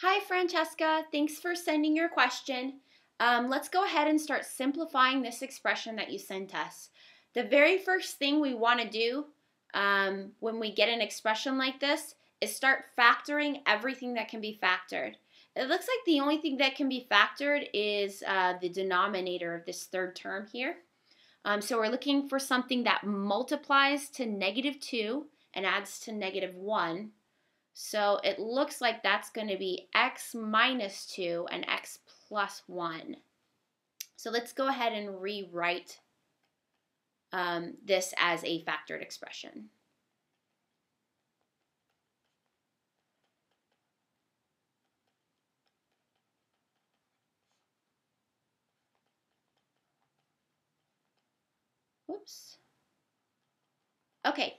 Hi, Francesca. Thanks for sending your question. Let's go ahead and start simplifying this expression that you sent us. The very first thing we want to do when we get an expression like this is start factoring everything that can be factored. It looks like the only thing that can be factored is the denominator of this third term here. So we're looking for something that multiplies to -2 and adds to -1. So it looks like that's going to be x minus 2 and x plus 1. So let's go ahead and rewrite this as a factored expression. Whoops. Okay.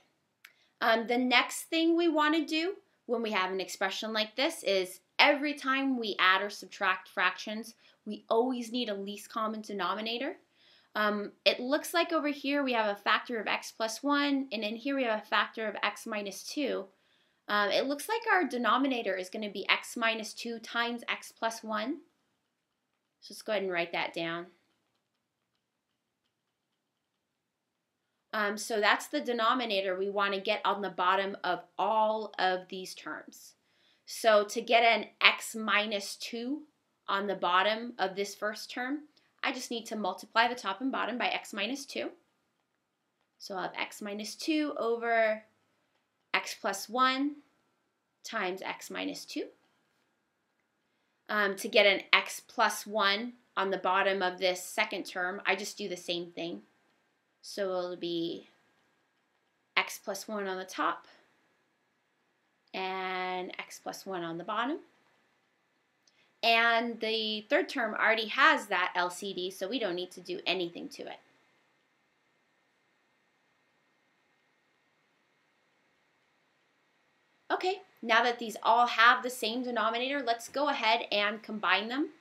The next thing we want to do when we have an expression like this is every time we add or subtract fractions, we always need a least common denominator. It looks like over here we have a factor of x plus 1, and in here we have a factor of x minus 2. It looks like our denominator is going to be x minus 2 times x plus 1. So let's go ahead and write that down. So that's the denominator we want to get on the bottom of all of these terms. So to get an x minus 2 on the bottom of this first term, I just need to multiply the top and bottom by x minus 2. So I'll have x minus 2 over x plus 1 times x minus 2. To get an x plus 1 on the bottom of this second term, I just do the same thing. So it'll be x plus 1 on the top and x plus 1 on the bottom. And the third term already has that LCD, so we don't need to do anything to it. Okay, now that these all have the same denominator, let's go ahead and combine them.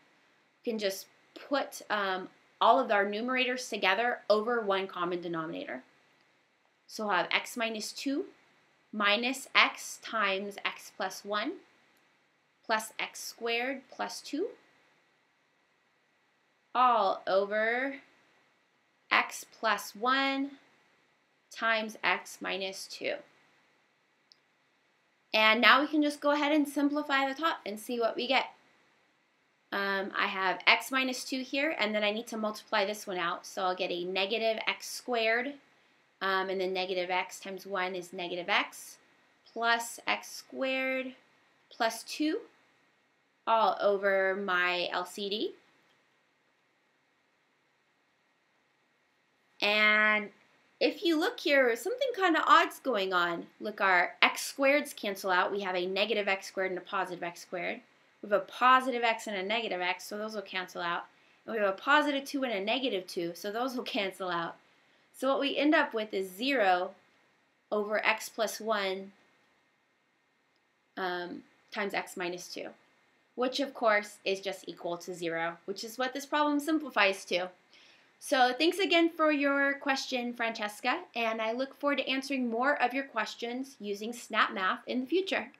We can just put all of our numerators together over one common denominator. So I'll have x minus 2 minus x times x plus 1 plus x squared plus 2 all over x plus 1 times x minus 2. And now we can just go ahead and simplify the top and see what we get. I have x minus 2 here, and then I need to multiply this one out. So I'll get a negative x squared, and then negative x times 1 is negative x, plus x squared plus 2, all over my LCD. And if you look here, something kind of odd's going on. Look, our x squareds cancel out. We have a negative x squared and a positive x squared. We have a positive x and a negative x, so those will cancel out. And we have a positive 2 and a negative 2, so those will cancel out. So what we end up with is 0 over x plus 1 times x minus 2, which of course is just equal to 0, which is what this problem simplifies to. So thanks again for your question, Francesca, and I look forward to answering more of your questions using Snap Math in the future.